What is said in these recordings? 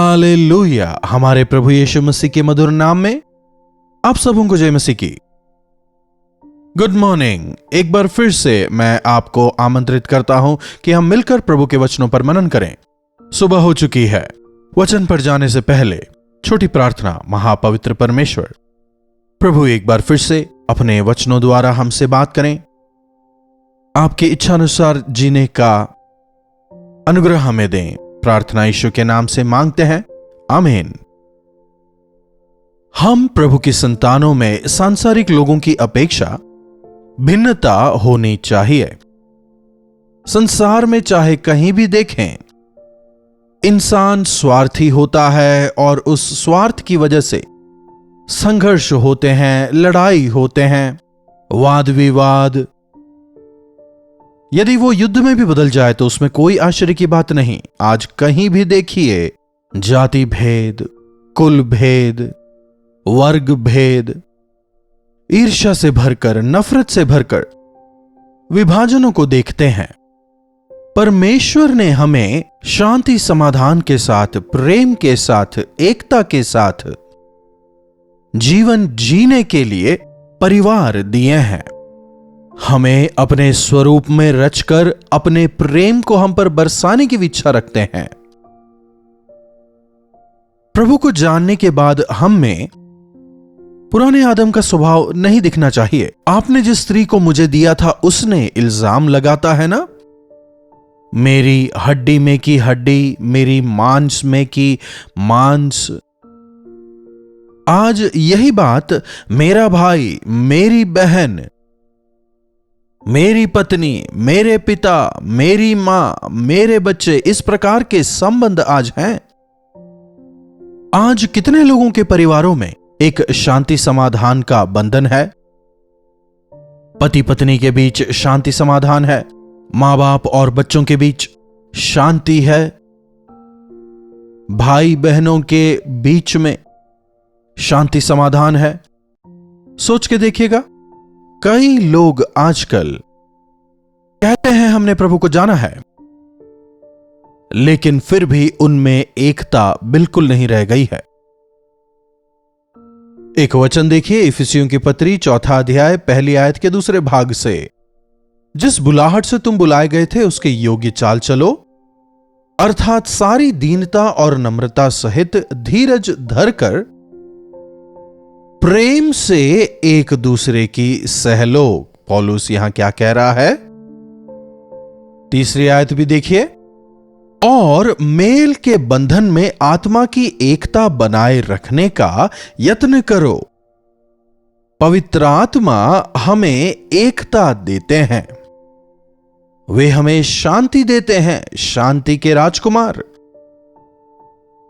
Hallelujah. हमारे प्रभु यीशु मसीह के मधुर नाम में आप सबों को जय मसीह की। Good morning. एक बार फिर से मैं आपको आमंत्रित करता हूं कि हम मिलकर प्रभु के वचनों पर मनन करें। सुबह हो चुकी है। वचन पर जाने से पहले छोटी प्रार्थना। महापवित्र परमेश्वर, प्रभु एक बार फिर से अपने वचनों द्वारा हमसे बात करें। आपकी इच्छानुसार जीने का अनुग्रह हमें दें। प्रार्थना यीशु के नाम से मांगते हैं, आमीन। हम प्रभु की संतानों में सांसारिक लोगों की अपेक्षा भिन्नता होनी चाहिए। संसार में चाहे कहीं भी देखें, इंसान स्वार्थी होता है और उस स्वार्थ की वजह से संघर्ष होते हैं, लड़ाई होते हैं, वाद विवाद। यदि वो युद्ध में भी बदल जाए तो उसमें कोई आश्चर्य की बात नहीं। आज कहीं भी देखिए, जाति भेद, कुल भेद, वर्ग भेद, ईर्ष्या से भरकर, नफरत से भरकर विभाजनों को देखते हैं। परमेश्वर ने हमें शांति समाधान के साथ, प्रेम के साथ, एकता के साथ जीवन जीने के लिए परिवार दिए हैं। हमें अपने स्वरूप में रचकर अपने प्रेम को हम पर बरसाने की इच्छा रखते हैं। प्रभु को जानने के बाद हम में पुराने आदम का स्वभाव नहीं दिखना चाहिए। आपने जिस स्त्री को मुझे दिया था, उसने इल्जाम लगाता है ना, मेरी हड्डी में की हड्डी, मेरी मांस में की मांस। आज यही बात मेरा भाई, मेरी बहन, मेरी पत्नी, मेरे पिता, मेरी मां, मेरे बच्चे, इस प्रकार के संबंध आज हैं। आज कितने लोगों के परिवारों में एक शांति समाधान का बंधन है। पति पत्नी के बीच शांति समाधान है, मां बाप और बच्चों के बीच शांति है, भाई बहनों के बीच में शांति समाधान है। सोच के देखिएगा, कई लोग आजकल कहते हैं हमने प्रभु को जाना है, लेकिन फिर भी उनमें एकता बिल्कुल नहीं रह गई है। एक वचन देखिए, इफिसियों की पत्री 4 अध्याय 1 आयत के दूसरे भाग से। जिस बुलाहट से तुम बुलाए गए थे उसके योग्य चाल चलो, अर्थात सारी दीनता और नम्रता सहित धीरज धरकर प्रेम से एक दूसरे की सह लो। पौलुस यहां क्या कह रहा है? 3 आयत भी देखिए। और मेल के बंधन में आत्मा की एकता बनाए रखने का यत्न करो। पवित्र आत्मा हमें एकता देते हैं, वे हमें शांति देते हैं, शांति के राजकुमार।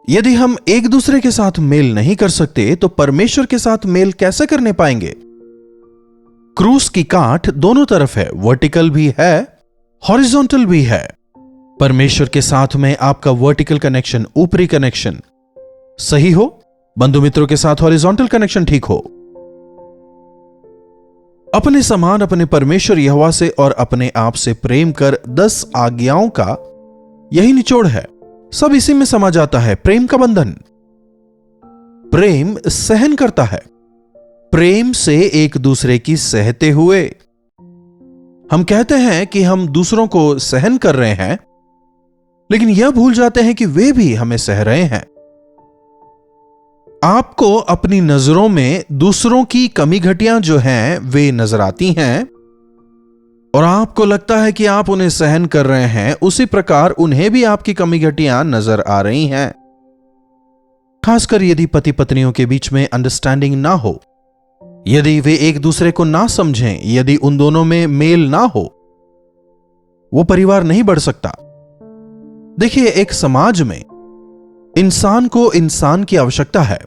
यदि हम एक दूसरे के साथ मेल नहीं कर सकते तो परमेश्वर के साथ मेल कैसे करने पाएंगे? क्रूस की काठ दोनों तरफ है, वर्टिकल भी है, हॉरिजॉन्टल भी है। परमेश्वर के साथ में आपका वर्टिकल कनेक्शन, ऊपरी कनेक्शन सही हो, बंधु मित्रों के साथ हॉरिजॉन्टल कनेक्शन ठीक हो। अपने समान अपने परमेश्वर यहोवा से और अपने आप से प्रेम कर 10 आज्ञाओं का यही निचोड़ है। सब इसी में समा जाता है। प्रेम का बंधन। प्रेम सहन करता है, प्रेम से एक दूसरे की सहते हुए। हम कहते हैं कि हम दूसरों को सहन कर रहे हैं, लेकिन यह भूल जाते हैं कि वे भी हमें सह रहे हैं। आपको अपनी नजरों में दूसरों की कमी घटियां जो हैं वे नजर आती हैं और आपको लगता है कि आप उन्हें सहन कर रहे हैं, उसी प्रकार उन्हें भी आपकी कमी घटियां नजर आ रही हैं। खासकर यदि पति पत्नियों के बीच में अंडरस्टैंडिंग ना हो, यदि वे एक दूसरे को ना समझें, यदि उन दोनों में मेल ना हो, वो परिवार नहीं बढ़ सकता। देखिए, एक समाज में इंसान को इंसान की आवश्यकता है।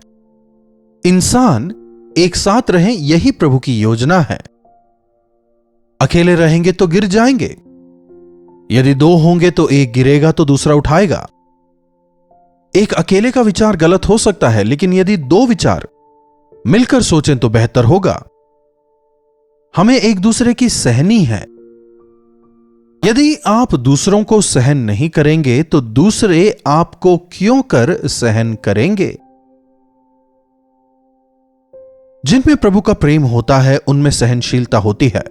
इंसान एक साथ रहें, यही प्रभु की योजना है। अकेले रहेंगे तो गिर जाएंगे। यदि 2 होंगे तो एक गिरेगा तो दूसरा उठाएगा। एक अकेले का विचार गलत हो सकता है, लेकिन यदि 2 विचार मिलकर सोचें तो बेहतर होगा। हमें एक दूसरे की सहनी है। यदि आप दूसरों को सहन नहीं करेंगे तो दूसरे आपको क्यों कर सहन करेंगे? जिनमें प्रभु का प्रेम होता है उनमें सहनशीलता होती है।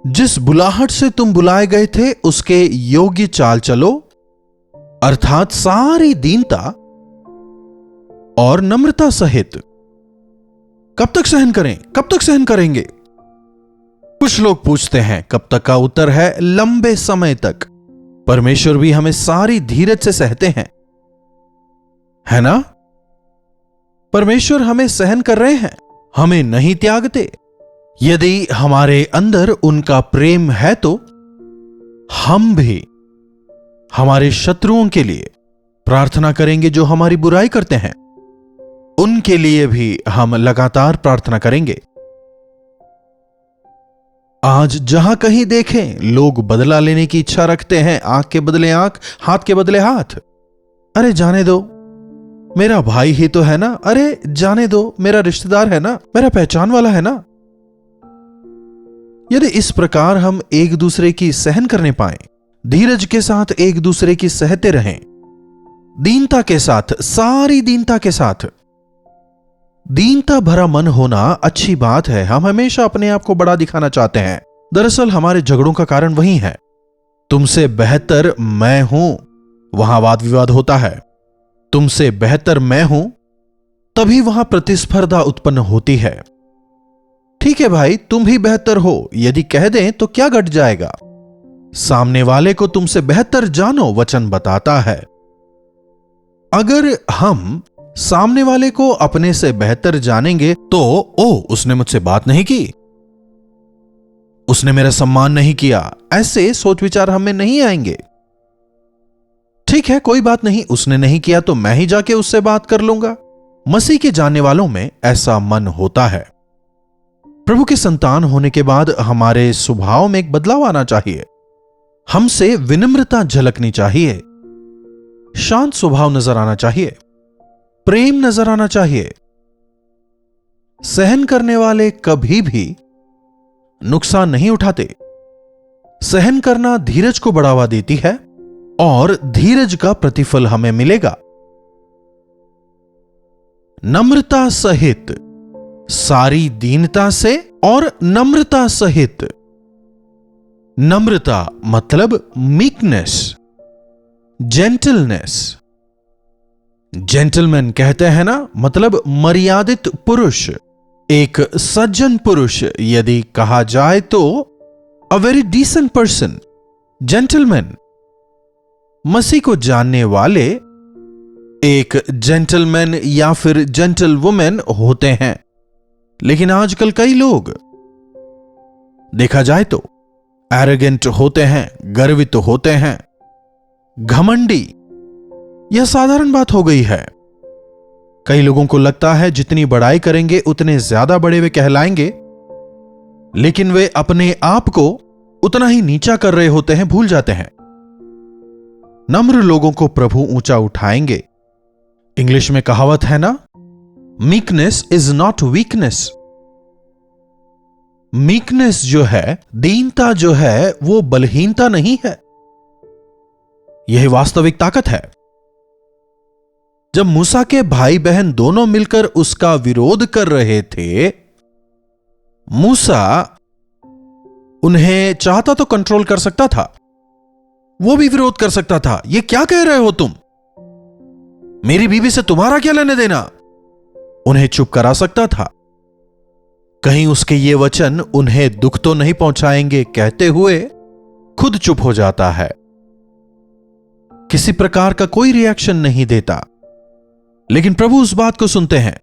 जिस बुलाहट से तुम बुलाए गए थे उसके योग्य चाल चलो, अर्थात सारी दीनता और नम्रता सहित। कब तक सहन करें? कब तक सहन करेंगे? कुछ लोग पूछते हैं कब तक का उत्तर है लंबे समय तक। परमेश्वर भी हमें सारी धीरज से सहते हैं, है ना? परमेश्वर हमें सहन कर रहे हैं, हमें नहीं त्यागते। यदि हमारे अंदर उनका प्रेम है तो हम भी हमारे शत्रुओं के लिए प्रार्थना करेंगे जो हमारी बुराई करते हैं। उनके लिए भी हम लगातार प्रार्थना करेंगे। आज जहां कहीं देखें लोग बदला लेने की इच्छा रखते हैं। आंख के बदले आंख, हाथ के बदले हाथ। अरे जाने दो, मेरा भाई ही तो है ना। अरे जाने दो, मेरा रिश्तेदार है ना, मेरा पहचान वाला है ना। यदि इस प्रकार हम एक दूसरे की सहन करने पाए, धीरज के साथ एक दूसरे की सहते रहें, दीनता के साथ, सारी दीनता के साथ। दीनता भरा मन होना अच्छी बात है। हम हमेशा अपने आप को बड़ा दिखाना चाहते हैं। दरअसल हमारे झगड़ों का कारण वही है। तुमसे बेहतर मैं हूं, वहां वाद विवाद होता है। तुमसे बेहतर मैं हूं, तभी वहां प्रतिस्पर्धा उत्पन्न होती है। ठीक है भाई, तुम भी बेहतर हो यदि कह दें तो क्या घट जाएगा? सामने वाले को तुमसे बेहतर जानो वचन बताता है। अगर हम सामने वाले को अपने से बेहतर जानेंगे तो उसने मुझसे बात नहीं की, उसने मेरा सम्मान नहीं किया, ऐसे सोच विचार हमें नहीं आएंगे। ठीक है, कोई बात नहीं, उसने नहीं किया तो मैं ही जाके उससे बात कर लूंगा। मसीह के जानने वालों में ऐसा मन होता है। प्रभु के संतान होने के बाद हमारे स्वभाव में एक बदलाव आना चाहिए। हमसे विनम्रता झलकनी चाहिए, शांत स्वभाव नजर आना चाहिए, प्रेम नजर आना चाहिए। सहन करने वाले कभी भी नुकसान नहीं उठाते। सहन करना धीरज को बढ़ावा देती है और धीरज का प्रतिफल हमें मिलेगा। नम्रता सहित, सारी दीनता से और नम्रता सहित। नम्रता मतलब मीकनेस, जेंटलनेस। जेंटलमैन कहते हैं ना, मतलब मर्यादित पुरुष, एक सज्जन पुरुष यदि कहा जाए तो a very decent person, gentleman. मसीह को जानने वाले एक जेंटलमैन या फिर जेंटल वुमेन होते हैं। लेकिन आजकल कई लोग देखा जाए तो एरोगेंट होते हैं, गर्वित होते हैं, घमंडी। यह साधारण बात हो गई है। कई लोगों को लगता है जितनी बड़ाई करेंगे उतने ज्यादा बड़े वे कहलाएंगे, लेकिन वे अपने आप को उतना ही नीचा कर रहे होते हैं, भूल जाते हैं। नम्र लोगों को प्रभु ऊंचा उठाएंगे। इंग्लिश में कहावत है ना, meekness is not weakness. Meekness जो है, दीनता जो है, वो बलहीनता नहीं है, यही वास्तविक ताकत है। जब मूसा के भाई बहन दोनों मिलकर उसका विरोध कर रहे थे, मूसा उन्हें चाहता तो कंट्रोल कर सकता था, वो भी विरोध कर सकता था। ये क्या कह रहे हो तुम, मेरी बीवी से तुम्हारा क्या लेने देना, उन्हें चुप करा सकता था। कहीं उसके ये वचन उन्हें दुख तो नहीं पहुंचाएंगे कहते हुए खुद चुप हो जाता है, किसी प्रकार का कोई रिएक्शन नहीं देता। लेकिन प्रभु उस बात को सुनते हैं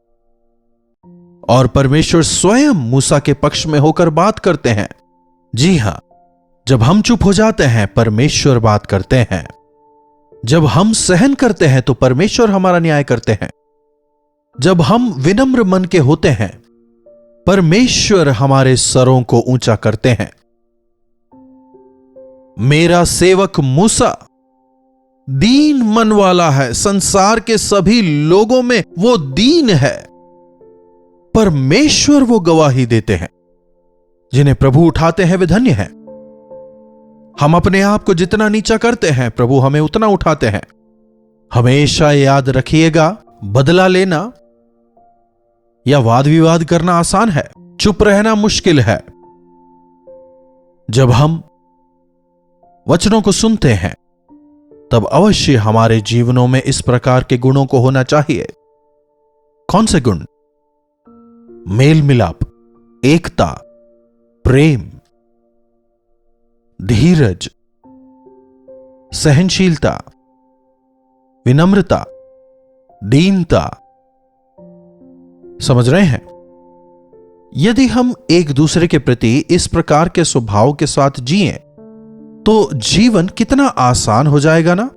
और परमेश्वर स्वयं मूसा के पक्ष में होकर बात करते हैं। जी हां, जब हम चुप हो जाते हैं परमेश्वर बात करते हैं। जब हम सहन करते हैं तो परमेश्वर हमारा न्याय करते हैं। जब हम विनम्र मन के होते हैं परमेश्वर हमारे सरों को ऊंचा करते हैं। मेरा सेवक मूसा दीन मन वाला है, संसार के सभी लोगों में वो दीन है। परमेश्वर वो गवाही देते हैं, जिन्हें प्रभु उठाते हैं वे धन्य हैं। हम अपने आप को जितना नीचा करते हैं, प्रभु हमें उतना उठाते हैं। हमेशा याद रखिएगा, बदला लेना या वाद विवाद करना आसान है, चुप रहना मुश्किल है। जब हम वचनों को सुनते हैं तब अवश्य हमारे जीवनों में इस प्रकार के गुणों को होना चाहिए। कौन से गुण? मेल मिलाप, एकता, प्रेम, धीरज, सहनशीलता, विनम्रता, दीनता। समझ रहे हैं? यदि हम एक दूसरे के प्रति इस प्रकार के स्वभाव के साथ जिएं तो जीवन कितना आसान हो जाएगा ना।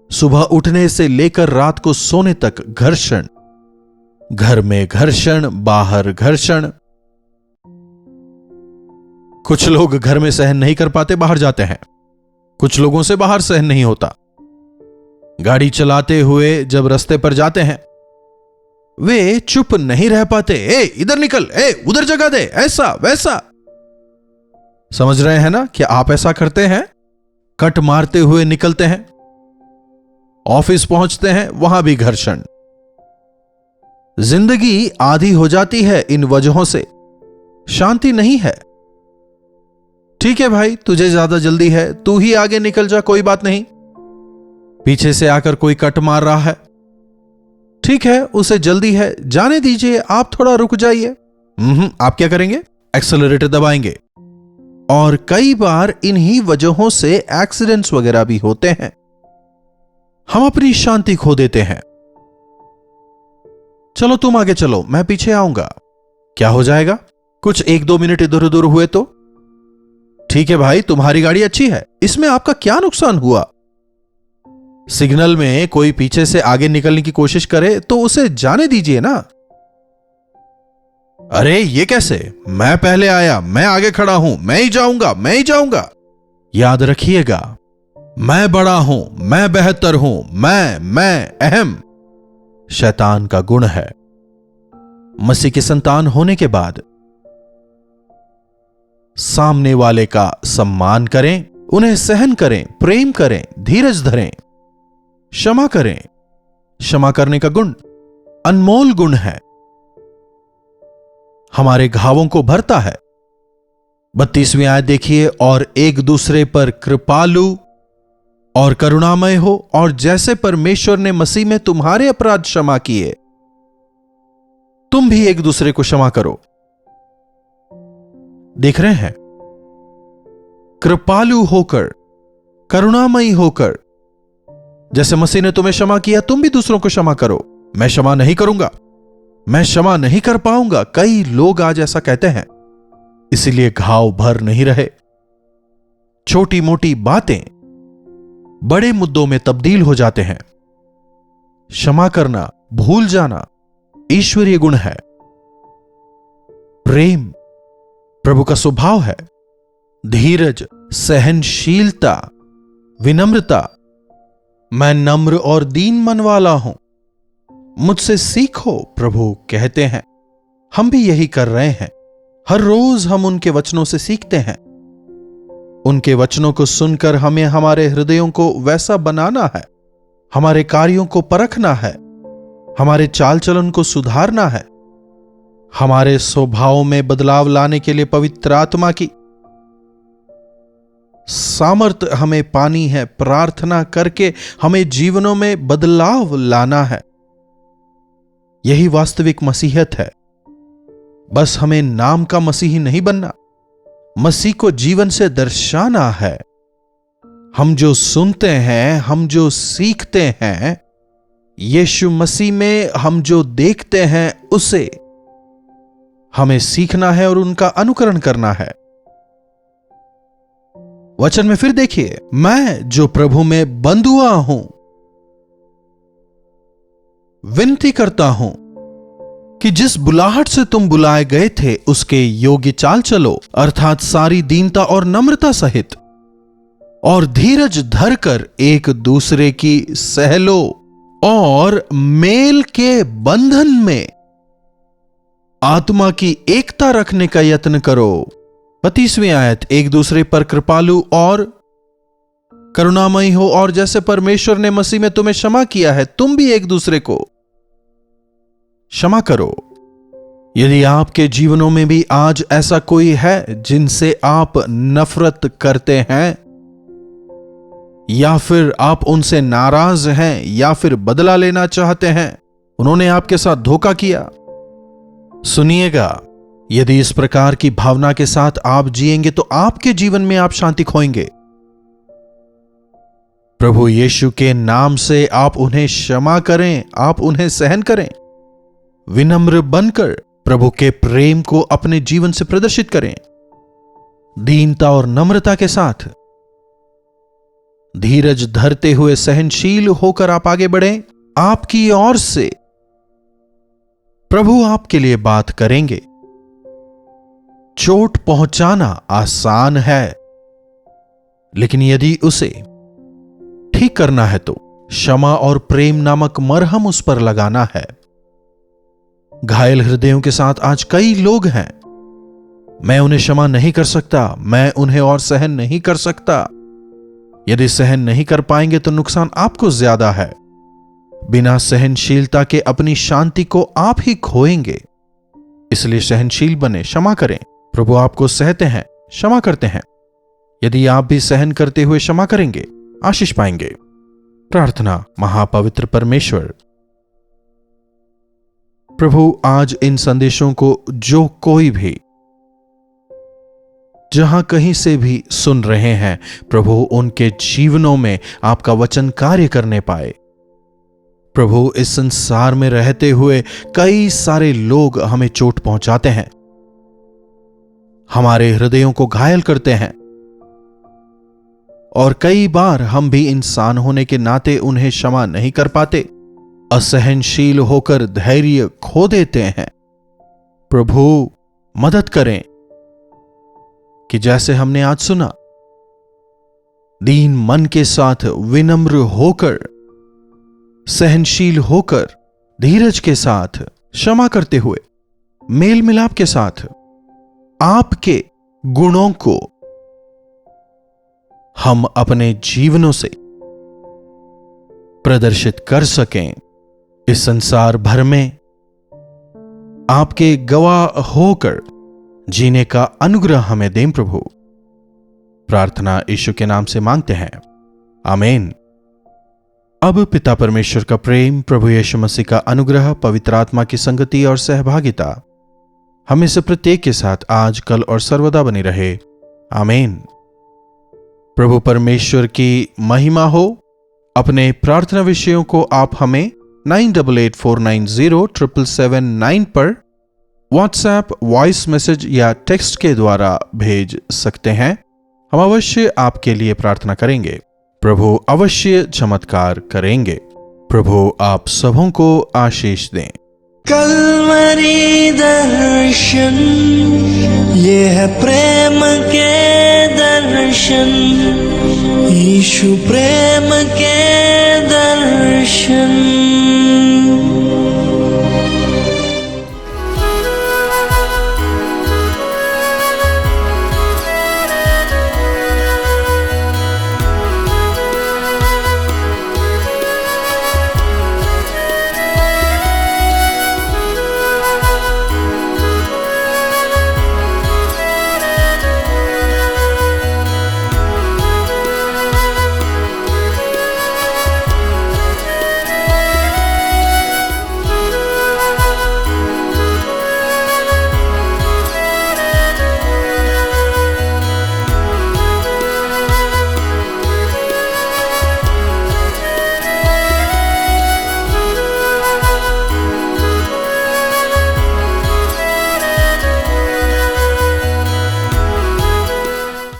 सुबह उठने से लेकर रात को सोने तक घर्षण, घर में घर्षण, बाहर घर्षण। कुछ लोग घर में सहन नहीं कर पाते, बाहर जाते हैं। कुछ लोगों से बाहर सहन नहीं होता। गाड़ी चलाते हुए जब रास्ते पर जाते हैं, वे चुप नहीं रह पाते। ए इधर निकल, ए उधर जगह दे, ऐसा वैसा। समझ रहे हैं ना? क्या आप ऐसा करते हैं? कट मारते हुए निकलते हैं, ऑफिस पहुंचते हैं, वहां भी घर्षण। जिंदगी आधी हो जाती है इन वजहों से, शांति नहीं है। ठीक है भाई, तुझे ज्यादा जल्दी है, तू ही आगे निकल जा, कोई बात नहीं। पीछे से आकर कोई कट मार रहा है, ठीक है, उसे जल्दी है, जाने दीजिए, आप थोड़ा रुक जाइए। आप क्या करेंगे? एक्सेलरेटर दबाएंगे। और कई बार इन्हीं वजहों से एक्सीडेंट्स वगैरह भी होते हैं। हम अपनी शांति खो देते हैं। चलो तुम आगे चलो, मैं पीछे आऊंगा। क्या हो जाएगा? कुछ 1-2 मिनट इधर उधर हुए तो ठीक है भाई, तुम्हारी गाड़ी अच्छी है, इसमें आपका क्या नुकसान हुआ? सिग्नल में कोई पीछे से आगे निकलने की कोशिश करे तो उसे जाने दीजिए ना। अरे ये कैसे? मैं पहले आया, मैं आगे खड़ा हूं, मैं ही जाऊंगा, मैं ही जाऊंगा। याद रखिएगा, मैं बड़ा हूं, मैं बेहतर हूं, मैं अहम शैतान का गुण है। मसीह की संतान होने के बाद सामने वाले का सम्मान करें, उन्हें सहन करें, प्रेम करें, धीरज धरें, क्षमा करें। क्षमा करने का गुण अनमोल गुण है, हमारे घावों को भरता है। 32वीं आयत देखिए, और एक दूसरे पर कृपालु और करुणामय हो, और जैसे परमेश्वर ने मसीह में तुम्हारे अपराध क्षमा किए, तुम भी एक दूसरे को क्षमा करो। देख रहे हैं? कृपालु होकर, करुणामयी होकर, जैसे मसीह ने तुम्हें क्षमा किया, तुम भी दूसरों को क्षमा करो। मैं क्षमा नहीं करूंगा, मैं क्षमा नहीं कर पाऊंगा, कई लोग आज ऐसा कहते हैं, इसीलिए घाव भर नहीं रहे। छोटी मोटी बातें बड़े मुद्दों में तब्दील हो जाते हैं। क्षमा करना, भूल जाना ईश्वरीय गुण है। प्रेम प्रभु का स्वभाव है। धीरज, सहनशीलता, विनम्रता। मैं नम्र और दीन मन वाला हूं, मुझसे सीखो, प्रभु कहते हैं। हम भी यही कर रहे हैं। हर रोज हम उनके वचनों से सीखते हैं। उनके वचनों को सुनकर हमें हमारे हृदयों को वैसा बनाना है, हमारे कार्यों को परखना है, हमारे चाल चलन को सुधारना है। हमारे स्वभाव में बदलाव लाने के लिए पवित्र आत्मा की सामर्थ्य हमें पानी है। प्रार्थना करके हमें जीवनों में बदलाव लाना है। यही वास्तविक मसीहत है। बस हमें नाम का मसीही नहीं बनना, मसीह को जीवन से दर्शाना है। हम जो सुनते हैं, हम जो सीखते हैं, यीशु मसीह में हम जो देखते हैं, उसे हमें सीखना है और उनका अनुकरण करना है। वचन में फिर देखिए, मैं जो प्रभु में बंधुआ हूं, विनती करता हूं कि जिस बुलाहट से तुम बुलाए गए थे उसके योग्य चाल चलो, अर्थात सारी दीनता और नम्रता सहित, और धीरज धरकर एक दूसरे की सह लो, और मेल के बंधन में आत्मा की एकता रखने का यत्न करो। 32वीं आयत, एक दूसरे पर कृपालु और करुणामयी हो, और जैसे परमेश्वर ने मसीह में तुम्हें क्षमा किया है, तुम भी एक दूसरे को क्षमा करो। यदि आपके जीवनों में भी आज ऐसा कोई है जिनसे आप नफरत करते हैं, या फिर आप उनसे नाराज हैं, या फिर बदला लेना चाहते हैं, उन्होंने आपके साथ धोखा किया, सुनिएगा, यदि इस प्रकार की भावना के साथ आप जिएंगे तो आपके जीवन में आप शांति खोएंगे। प्रभु यीशु के नाम से आप उन्हें क्षमा करें, आप उन्हें सहन करें, विनम्र बनकर प्रभु के प्रेम को अपने जीवन से प्रदर्शित करें। दीनता और नम्रता के साथ धीरज धरते हुए सहनशील होकर आप आगे बढ़ें। आपकी ओर से प्रभु आपके लिए बात करेंगे। चोट पहुंचाना आसान है, लेकिन यदि उसे ठीक करना है तो क्षमा और प्रेम नामक मरहम उस पर लगाना है। घायल हृदयों के साथ आज कई लोग हैं, मैं उन्हें क्षमा नहीं कर सकता, मैं उन्हें और सहन नहीं कर सकता। यदि सहन नहीं कर पाएंगे तो नुकसान आपको ज्यादा है। बिना सहनशीलता के अपनी शांति को आप ही खोएंगे। इसलिए सहनशील बने, क्षमा करें। प्रभु आपको सहते हैं, क्षमा करते हैं। यदि आप भी सहन करते हुए क्षमा करेंगे, आशीष पाएंगे। प्रार्थना। महापवित्र परमेश्वर, प्रभु आज इन संदेशों को जो कोई भी जहां कहीं से भी सुन रहे हैं, प्रभु उनके जीवनों में आपका वचन कार्य करने पाए। प्रभु इस संसार में रहते हुए कई सारे लोग हमें चोट पहुंचाते हैं, हमारे हृदयों को घायल करते हैं, और कई बार हम भी इंसान होने के नाते उन्हें क्षमा नहीं कर पाते, असहनशील होकर धैर्य खो देते हैं। प्रभु मदद करें कि जैसे हमने आज सुना, दीन मन के साथ विनम्र होकर, सहनशील होकर, धीरज के साथ, क्षमा करते हुए, मेल मिलाप के साथ आपके गुणों को हम अपने जीवनों से प्रदर्शित कर सकें। इस संसार भर में आपके गवाह होकर जीने का अनुग्रह हमें दें प्रभु। प्रार्थना यीशु के नाम से मांगते हैं, आमीन। अब पिता परमेश्वर का प्रेम, प्रभु यीशु मसीह का अनुग्रह, पवित्र आत्मा की संगति और सहभागिता हमें से प्रत्येक के साथ आज, कल और सर्वदा बनी रहे, आमीन। प्रभु परमेश्वर की महिमा हो। अपने प्रार्थना विषयों को आप हमें 9884907779 पर व्हाट्सएप, वॉइस मैसेज या टेक्स्ट के द्वारा भेज सकते हैं। हम अवश्य आपके लिए प्रार्थना करेंगे। प्रभु अवश्य चमत्कार करेंगे। प्रभु आप सबों को आशीष दें। कल्वरी दर्शन, ये है प्रेम के दर्शन, यीशु प्रेम के दर्शन।